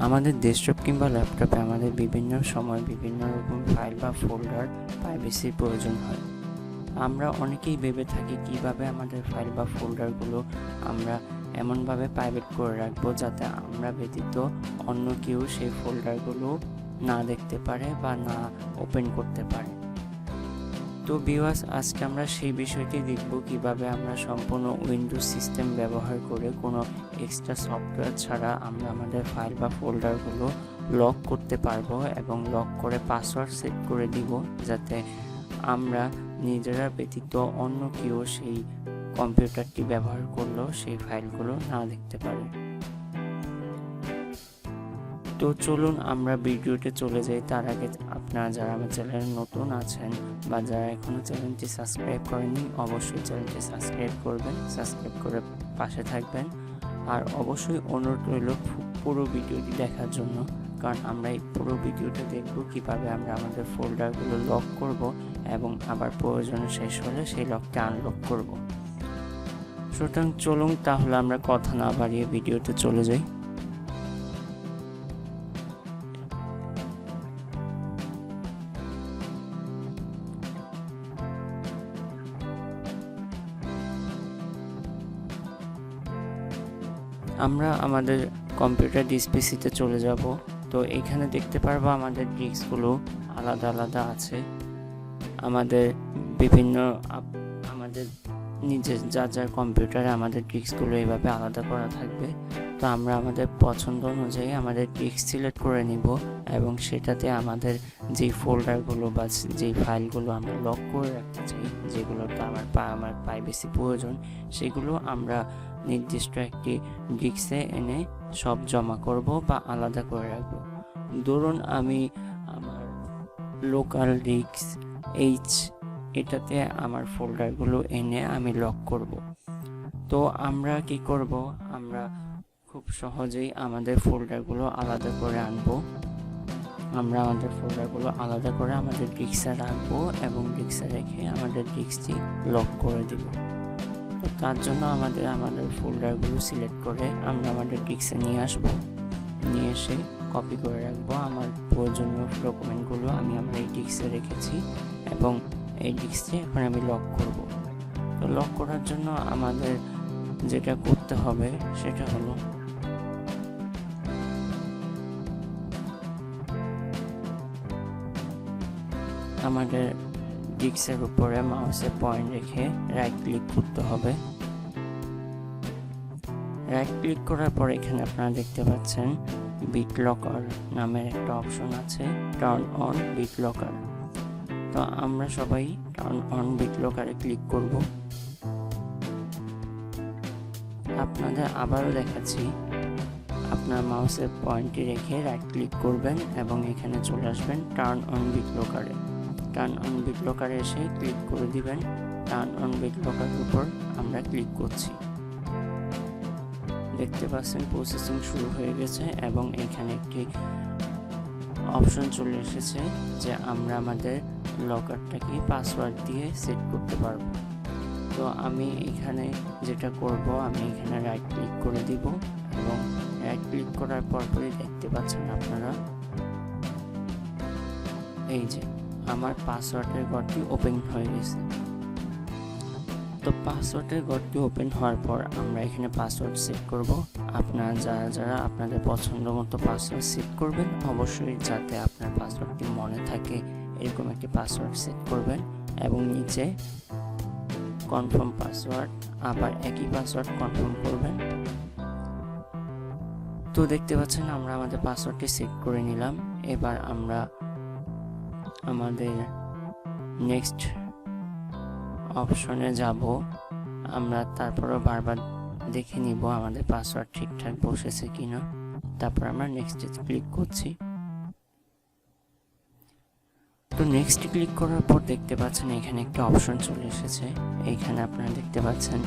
আমাদের ডেস্কটপ কিংবা ল্যাপটপে আমাদের বিভিন্ন সময় বিভিন্ন রকম ফাইল বা ফোল্ডার প্রাইভেসির প্রয়োজন হয়। আমরা অনেকেই ভেবে থাকি কিভাবে আমাদের ফাইল বা ফোল্ডারগুলো আমরা এমনভাবে প্রাইভেট করে রাখবো যাতে আমরা ব্যতীত অন্য কেউ সেই ফোল্ডারগুলো না দেখতে পারে বা না ওপেন করতে পারে। তো ভিউয়ার্স, আজকে আমরা সেই বিষয়টি দেখব কিভাবে আমরা সম্পূর্ণ উইন্ডোজ সিস্টেম ব্যবহার করে কোনো এক্সট্রা সফটওয়্যার ছাড়া আমরা আমাদের ফাইল বা ফোল্ডারগুলো লক করতে পারবো এবং লক করে পাসওয়ার্ড সেট করে দিব যাতে আমরা নিজেরা ব্যতীত অন্য কেউ সেই কম্পিউটারটি ব্যবহার করলেও সেই ফাইলগুলো না দেখতে পারে। তো চলুন আমরা ভিডিওতে চলে যাই। তার আগে আপনারা যারা আমার চ্যানেলে নতুন আছেন বা যারা এখনও চ্যানেলটি সাবস্ক্রাইব করেননি, অবশ্যই চ্যানেলটি সাবস্ক্রাইব করবেন, সাবস্ক্রাইব করে পাশে থাকবেন। আর অবশ্যই অনুরোধ রইল পুরো ভিডিওটি দেখার জন্য, কারণ আমরা এই পুরো ভিডিওটা দেখব কিভাবে আমরা আমাদের ফোল্ডারগুলো লক করব এবং আবার প্রয়োজনে শেষ হলে সেই লকটা আনলক করব। সুতরাং চলুন তাহলে আমরা কথা না বাড়িয়ে ভিডিওতে চলে যাই। আমরা আমাদের কম্পিউটার ডিসপিসিতে চলে যাব। তো এখানে দেখতে পারবো আমাদের ডিস্কগুলো আলাদা আলাদা আছে। আমাদের বিভিন্ন আমাদের নিজের যার কম্পিউটারে আমাদের ডিস্কগুলো এইভাবে আলাদা করা থাকবে। তো আমরা আমাদের পছন্দ অনুযায়ী আমাদের ডিস্ক সিলেক্ট করে নিব এবং সেটাতে আমাদের যেই ফোল্ডারগুলো বা যেই ফাইলগুলো আমরা লক করে রাখতে চাই, যেগুলোতে আমার প্রাইভেসি প্রয়োজন, সেগুলো আমরা নির্দিষ্ট একটি ডিস্কে এনে সব জমা করব বা আলাদা করে রাখবো। ধরুন আমি আমার লোকাল ডিস্ক এটাতে আমার ফোল্ডারগুলো এনে আমি লক করব। তো আমরা কি করব, আমরা খুব সহজেই আমাদের ফোল্ডারগুলো আলাদা করে আনবো। আমরা আমাদের ফোল্ডারগুলো আলাদা করে আমাদের ডিস্কে রাখবো এবং ডিস্কে রেখে আমাদের ডিস্কটি লক করে দিব। তো তার জন্য আমাদের ফোল্ডারগুলো সিলেক্ট করে আমরা আমাদের ডিস্কে নিয়ে আসবো, নিয়ে এসে কপি করে রাখবো। আমার প্রয়োজনীয় ডকুমেন্টগুলো আমি আমার এই ডিস্কে রেখেছি এবং এই ডিস্কে এখন আমি লক করব। তো লক করার জন্য আমাদের যেটা করতে হবে সেটা হলো আমাদের ডিস্কের উপরে মাউসে পয়েন্ট রেখে রাইট ক্লিক করতে হবে। রাইট ক্লিক করার পর এখানে আপনারা দেখতে পাচ্ছেন বিট লকার নামের একটা অপশন আছে, টার্ন অন বিট লকার। তো আমরা সবাই টার্ন অন বিট লকারে ক্লিক করব। আপনাদের আবারও দেখাচ্ছি, আপনার মাউসের পয়েন্টটি রেখে রাইট ক্লিক করবেন এবং এখানে চলে আসবেন টার্ন অন বিট লকারে। টার্ন অন বিট লকারে এসে ক্লিক করে দিবেন। টার্ন অন বিট লকারের উপর আমরা ক্লিক করছি। দেখতে পাচ্ছেন প্রসেসিং শুরু হয়ে গেছে এবং এখানে একটি অপশন চলে এসেছে যে আমরা আমাদের লকারটাকে পাসওয়ার্ড দিয়ে সেট করতে পারবো। তো আমি এখানে যেটা করব, আমি এখানে রাইট ক্লিক করে দিব এবং রাইট ক্লিক করার পরই দেখতে পাচ্ছেন আপনারা এই যে আমার পাসওয়ার্ডের ঘরটি ওপেন হয়ে গেছে। তো পাসওয়ার্ডের ঘরটি ওপেন হওয়ার পর আমরা এখানে পাসওয়ার্ড সেট করব। আপনারা যারা আপনাদের পছন্দ মতো পাসওয়ার্ড সেট করবেন, অবশ্যই যাতে আপনার পাসওয়ার্ডটি মনে থাকে এরকম একটি পাসওয়ার্ড সেট করবেন এবং নিচে কনফার্ম পাসওয়ার্ড, আবার একই পাসওয়ার্ড কনফার্ম করবেন। তো দেখতে পাচ্ছেন আমরা আমাদের পাসওয়ার্ডটি সেট করে নিলাম। এবার আমরা আমাদের নেক্সট অপশনে যাব। আমরা তারপরও বারবার দেখে নিব আমাদের পাসওয়ার্ড ঠিকঠাক বসেছে কিনা। তারপর আমরা নেক্সটে ক্লিক করছি। তো নেক্সট ক্লিক করার পর দেখতে পাচ্ছেন এখানে একটা অপশন চলে এসেছে। এইখানে আপনারা দেখতে পাচ্ছেন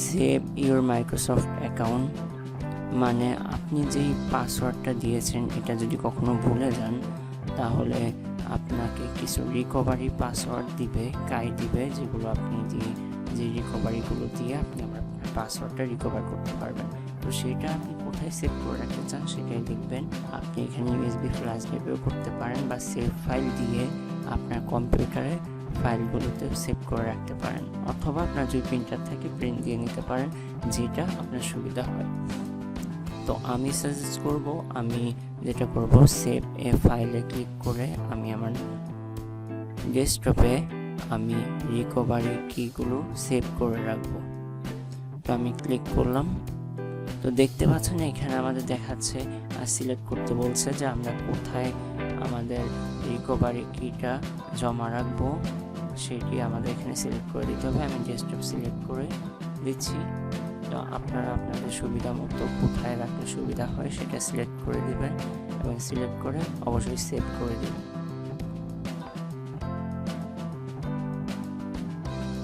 সেভ ইউর মাইক্রোসফট অ্যাকাউন্ট, মানে আপনি যেই পাসওয়ার্ডটা দিয়েছেন এটা যদি কখনো ভুলে যান তাহলে আপনাকে কিছু রিকভারি পাসওয়ার্ড দিবে, যেগুলো আপনি যে রিকভারিগুলো দিয়ে আপনি আপনার পাসওয়ার্ডটা রিকভার করতে পারবেন। তো সেটা আপনি কোথায় সেভ করে রাখতে চান সেটাই দেখবেন। আপনি এখানে ইউএসবি ফ্ল্যাশ ড্রাইভেও করতে পারেন বা সেভ ফাইল দিয়ে আপনার কম্পিউটারে ফাইলগুলোতে সেভ করে রাখতে পারেন, অথবা আপনার যদি প্রিন্টার থাকে প্রিন্ট দিয়ে নিতে পারেন, যেটা আপনার সুবিধা হয়। তো আমি সাজেস্ট করব, আমি যেটা করব, সেভ এ ফাইলে ক্লিক করে আমি আমার ডেস্কটপে আমি রিকভারি কিগুলো সেভ করে রাখবো। তো আমি ক্লিক করলাম। তো দেখতে পাচ্ছেন এখানে আমাদের দেখাচ্ছে আর সিলেক্ট করতে বলছে যে আমরা কোথায় আমাদের রিকভারি কিটা জমা রাখবো, সেটি আমাদের এখানে সিলেক্ট করে দিতে হবে। আমি ডেস্কটপ সিলেক্ট করে দিচ্ছি। তো আপনারা আপনাদের সুবিধা মতো কোথায় রাখলে সুবিধা হয় সেটা সিলেক্ট করে দিবেন এবং সিলেক্ট করে অবশ্যই সেভ করে দিবেন।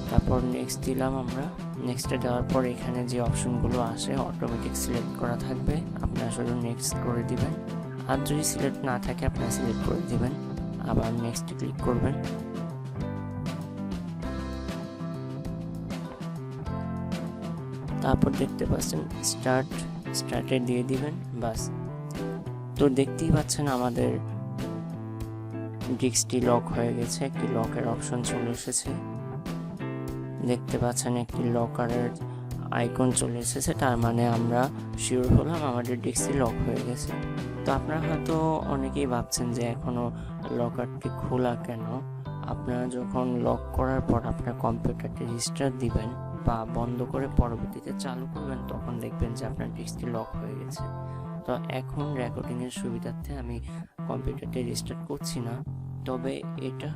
তারপর নেক্সট দিলাম আমরা। নেক্সটে দেওয়ার পর এখানে যে অপশনগুলো আসে অটোমেটিক সিলেক্ট করা থাকবে, আপনারা শুধু নেক্সট করে দিবেন। আর যদি সিলেক্ট না থাকে আপনারা সিলেক্ট করে দিবেন, আবার নেক্সটে ক্লিক করবেন। তারপর দেখতে পাচ্ছেন স্টার্টে দিয়ে দিবেন, বাস। তো দেখতেই পাচ্ছেন আমাদের ডিস্কটি লক হয়ে গেছে, একটি লকের অপশন চলে এসেছে। দেখতে পাচ্ছেন একটি লকারের আইকন চলে এসেছে, তার মানে আমরা শিওর হলাম আমাদের ডিস্কটি লক হয়ে গেছে। তো আপনারা হয়তো অনেকেই ভাবছেন যে এখনো লকারটি খোলা কেন। আপনারা যখন লক করার পর আপনার কম্পিউটারটি রিস্টার্ট দিবেন বা বন্ধ করে পরবর্তীতে চালু করবেন, তখন দেখবেন যে আপনার ডিস্কটি লক হয়ে গেছে। তো এখন রেকর্ডিংয়ের সুবিধার্থে আমি কম্পিউটারটি রিস্টার্ট করছি না, তবে এটা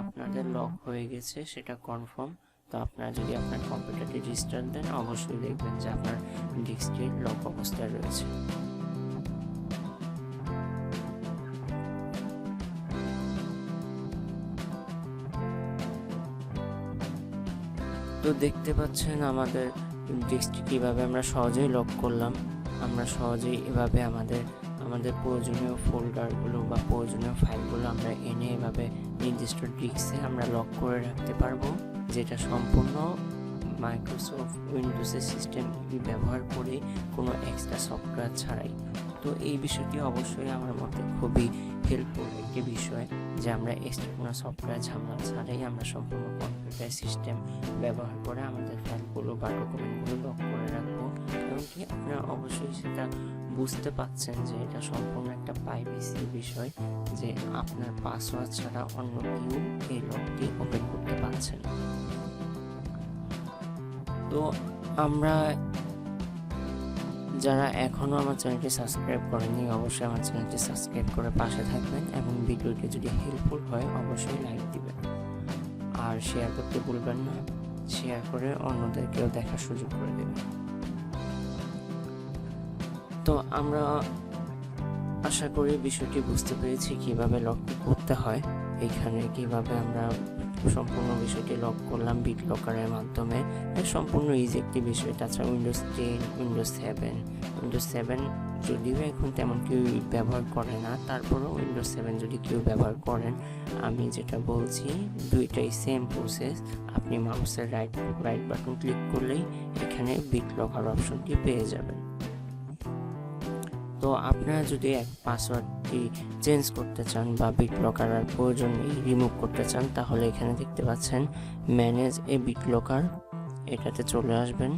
আপনাদের লক হয়ে গেছে সেটা কনফার্ম। তো আপনারা যদি আপনার কম্পিউটারটি রিস্টার্ট দেন অবশ্যই দেখবেন যে আপনার ডিস্কটি লক অবস্থায় রয়েছে। তো দেখতে পাচ্ছেন আমাদের ডিস্কটি কিভাবে আমরা সহজেই লক করলাম। আমরা সহজেই এভাবে আমাদের প্রয়োজনীয় ফোল্ডারগুলো বা প্রয়োজনীয় ফাইলগুলো আমরা এনে এভাবে নির্দিষ্ট ডিস্কে আমরা লক করে রাখতে পারবো, যেটা সম্পূর্ণ মাইক্রোসফট উইন্ডোজের সিস্টেম ব্যবহার করে কোনো এক্সট্রা সফটওয়্যার ছাড়াই। তো এই বিষয়টি অবশ্যই আমার মতে খুবই হেল্পফুল একটি বিষয়, যে আমরা এক্সট্রা কোনো সফটওয়্যার ঝামেলা ছাড়াই আমরা সম্পূর্ণ কম্পিউটার সিস্টেম ব্যবহার করে আমাদের ফাইলগুলো বা ডকুমেন্টগুলো লক করে রাখবো। এবং কি আপনারা অবশ্যই সেটা বুঝতে পাচ্ছেন যে এটা সম্পূর্ণ একটা প্রাইভেসি বিষয়, যে আপনার পাসওয়ার্ড ছাড়া অন্য কেউ এই লকটি ওপেন করতে পারছেন। তো আমরা যারা এখনও আমার চ্যানেলটি সাবস্ক্রাইব করেনি অবশ্যই আমার চ্যানেলটি সাবস্ক্রাইব করে পাশে থাকবেন, এবং ভিডিওটি যদি হেল্পফুল হয় অবশ্যই লাইক দিবেন আর শেয়ার করতে ভুলবেন না। শেয়ার করে অন্যদেরকেও দেখার সুযোগ করে দেবেন। তো আমরা আশা করি বিষয়টি বুঝতে পেরেছি কিভাবে লকটি করতে হয়। এখানে কিভাবে আমরা সম্পূর্ণ বিষয়টি লক করলাম বিট লকারের মাধ্যমে, সম্পূর্ণ ইজি একটি বিষয়। তাছাড়া উইন্ডোজ 10, উইন্ডোজ 7 যদিও এখন তেমন কেউ ব্যবহার করে না, তারপরেও উইন্ডোজ 7 যদি কেউ ব্যবহার করেন, আমি যেটা বলছি দুইটাই সেম প্রসেস। আপনি মাউসের রাইট বাটন ক্লিক করলেই এখানে বিট লকার অপশনটি পেয়ে যাবেন। তো আপনারা যদি এক পাসওয়ার্ডটি চেঞ্জ করতে চান বা বিট লকার আর প্রয়োজন নেই, রিমুভ করতে চান, তাহলে এখানে দেখতে পাচ্ছেন ম্যানেজ এ বিট লকার, এটাতে চলে আসবেন।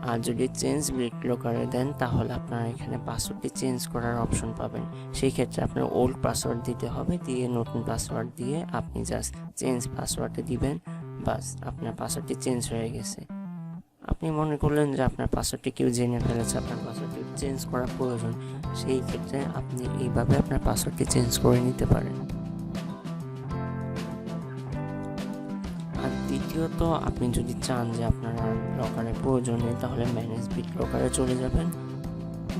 আর যদি চেঞ্জ বিট লকারে দেন তাহলে আপনারা এখানে পাসওয়ার্ডটি চেঞ্জ করার অপশন পাবেন। সেই ক্ষেত্রে আপনার ওল্ড পাসওয়ার্ড দিতে হবে, দিয়ে নতুন পাসওয়ার্ড দিয়ে আপনি জাস্ট চেঞ্জ পাসওয়ার্ডে দিবেন, বাস আপনার পাসওয়ার্ডটি চেঞ্জ হয়ে গেছে। আপনি মনে করলেন যে আপনার পাসওয়ার্ডটি কেউ জেনে ফেলেছে, আপনার পাসওয়ার্ডটি চেঞ্জ করা প্রয়োজন, সেই ক্ষেত্রে আপনি এইভাবে আপনার পাসওয়ার্ডটি চেঞ্জ করে নিতে পারেন। আর দ্বিতীয়ত, আপনি যদি চান যে আপনার লকারের প্রয়োজন নেই তাহলে ম্যানেজ বিট লকারে চলে যাবেন।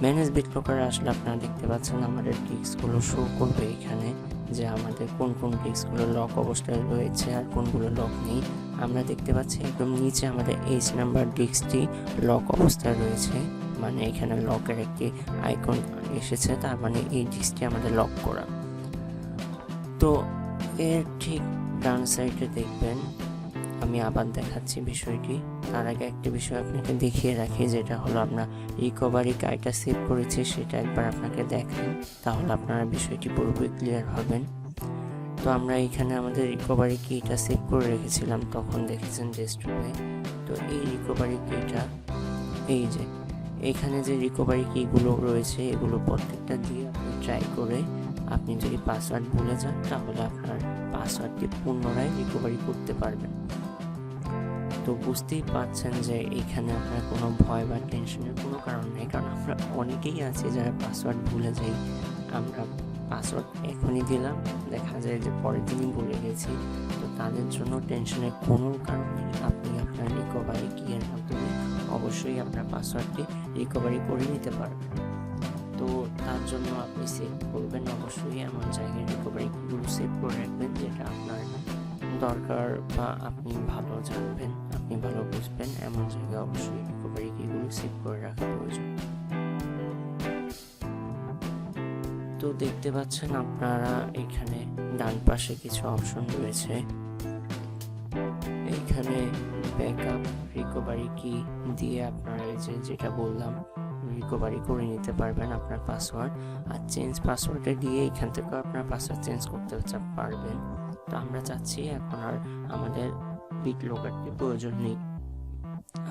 ম্যানেজ বিট লকারে আসলে আপনারা দেখতে পাচ্ছেন আমাদের ডিস্কগুলো শো করবে এখানে, যে আমাদের কোন কোন ডিস্কগুলো লক অবস্থায় রয়েছে আর কোনগুলো লক নেই। আমরা দেখতে পাচ্ছি একদম নিচে আমাদের H নাম্বার ডিস্কটি লক অবস্থায় রয়েছে, মানে এখানে লকের একটি আইকন এসেছে, তার মানে এই ডিস্কটি আমাদের লক করা। তো এর ঠিক ডান সাইডে দেখবেন, আমি আবার দেখাচ্ছি বিষয়টি, তার আগে একটা বিষয় আপনাকে দেখিয়ে রাখি, যেটা হলো আমরা রিকভারি কাইটা সেভ করেছি সেটা একবার আপনাকে দেখাই, তাহলে আপনারা বিষয়টি পুরোপুরি ক্লিয়ার হবেন। তো আমরা এখানে আমাদের রিকভারি কিটা সেভ করে রেখেছিলাম, তখন দেখেছেন ডেস্কটপে। তো এই রিকভারি কিটা, এই যে এখানে যে রিকভারি কিগুলো রয়েছে এগুলো প্রত্যেকটা দিয়ে আপনি ট্রাই করে আপনি যদি পাসওয়ার্ড ভুলে যান তাহলে আপনার পাসওয়ার্ডটি পুনরায় রিকভারি করতে পারবেন। তো বুঝতেই পারছেন যে এখানে আপনার কোনো ভয় বা টেনশনের কোনো কারণ নেই, কারণ আমরা অনেকেই আছি যারা পাসওয়ার্ড ভুলে যাই। আমরা পাসওয়ার্ড এখনই দিলাম, দেখা যায় যে পরের দিনই ভুলে গেছি। তো তাদের জন্য টেনশনের কোনো কারণ নেই, আপনি আপনার রিকভারি কি এর মাধ্যমে অবশ্যই আপনার পাসওয়ার্ডটি রিকভারি করে নিতে পারবেন। তো তার জন্য আপনি সেভ করবেন অবশ্যই এমন জায়গায় রিকভারি কিগুলো সেভ করে রাখবেন যেটা আপনার দরকার বা আপনি ভালো জানবেন, আপনি ভালো বুঝবেন, এমন জায়গায় অবশ্যই রিকভারি কিগুলো সেভ করে রাখা প্রয়োজন। তো দেখতে পাচ্ছেন আপনারা এখানে ডান পাশে কিছু অপশন রয়েছে, এইখানে ব্যাকআপ রিকভারি কি দিয়ে আপনারা এই যেটা বললাম রিকভারি করে নিতে পারবেন আপনার পাসওয়ার্ড, আর চেঞ্জ পাসওয়ার্ডে দিয়ে এখান থেকে আপনার পাসওয়ার্ড চেঞ্জ করতে পারবেন। তো আমরা চাচ্ছি এখন আর আমাদের বিট লকারটি প্রয়োজন নেই,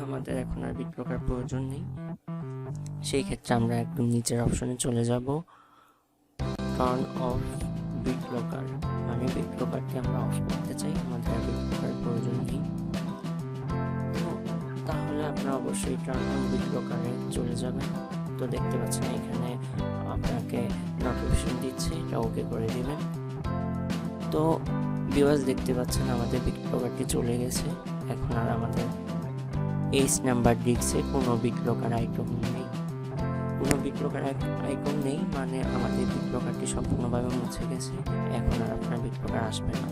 আমাদের এখন আর বিট লকার প্রয়োজন নেই। সেই ক্ষেত্রে আমরা একদম নিচের অপশনে চলে যাব, টার্ন অফ বিট লকার, মানে বিট লকারটি আমরা অফ করতে চাই, আমাদের আর বিট লকার প্রয়োজন নেই। তাহলে আপনারা অবশ্যই টার্ন অন বিট লকারে চলে যাবেন। তো দেখতে পাচ্ছেন এখানে আপনাকে নোটিফিকেশন দিচ্ছে, এটা ওকে করে দিবেন। তো ভিউয়ার্স দেখতে পাচ্ছেন আমাদের বিট লকারটি চলে গেছে, এখন আর আমাদের এইচ নাম্বার ডিস্কে কোনো বিট লকার আইকন নেই, কোনো বিট লকার আইকন নেই, মানে আমাদের বিট লকারটি সম্পূর্ণভাবে মুছে গেছে, এখন আর আপনার বিট লকার আসবে না।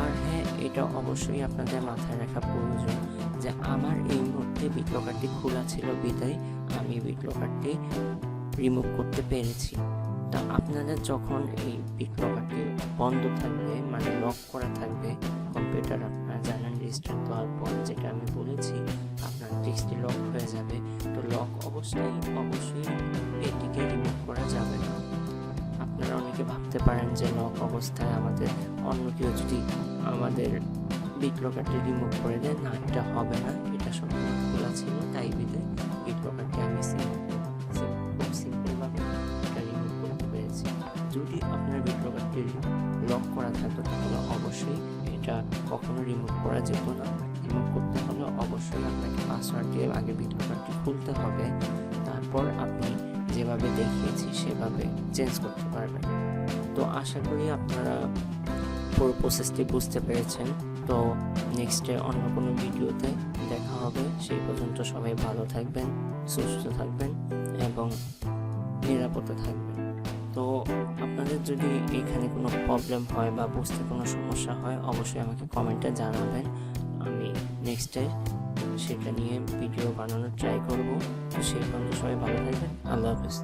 আর হ্যাঁ, এটা অবশ্যই আপনাদের মাথায় রাখা প্রয়োজন যে আমার এই মুহূর্তে বিট লকারটি খোলা ছিল বিদায় আমি বিট লকারটি রিমুভ করতে পেরেছি। তা আপনাদের যখন এই বিট লকারটি বন্ধ থাকবে, মানে লক করা থাকবে কম্পিউটার, আপনারা জানেন রেজিস্টার দেওয়ার পর যেটা আমি বলেছি আপনার ডিস্কটি লক হয়ে যাবে। তো লক অবস্থায় অবশ্যই এটিকে রিমুভ করা যাবে না। আপনারা অনেকে ভাবতে পারেন যে লক অবস্থায় আমাদের অন্য কেউ যদি আমাদের বিট লকারটি রিমুভ করে দেন, না, এটা হবে না, এটা সম্পূর্ণ খোলা ছিল তাই বিদায় বিট লকারটি আমি খুব সিম্পলভাবে এটা রিমুভ করতে পেরেছি। যদি আপনার বিট লকারটি লক করা থাকতো তাহলে অবশ্যই এটা কখনো রিমুভ করা যেত না। রিমুভ করতে হলে অবশ্যই আপনাকে পাসওয়ার্ড দিয়ে আগে বিট লকারটি খুলতে হবে, তারপর আপনি যেভাবে দেখিয়েছি সেভাবে চেঞ্জ করতে পারবেন। তো আশা করি আপনারা পুরো প্রসেসটি বুঝতে পেরেছেন। তো নেক্সটে অন্য কোনো ভিডিওতে দেখা হবে, সেই পর্যন্ত সবাই ভালো থাকবেন, সুস্থ থাকবেন এবং নিরাপদে থাকবেন। তো আপনাদের যদি এখানে কোনো প্রবলেম হয় বা বুঝতে কোনো সমস্যা হয় অবশ্যই আমাকে কমেন্টে জানাবেন, আমি নেক্সটে সেটা নিয়ে ভিডিও বানানোর ট্রাই করব। তো সেই পর্যন্ত সবাই ভালো থাকবেন, আল্লাহ হাফেজ।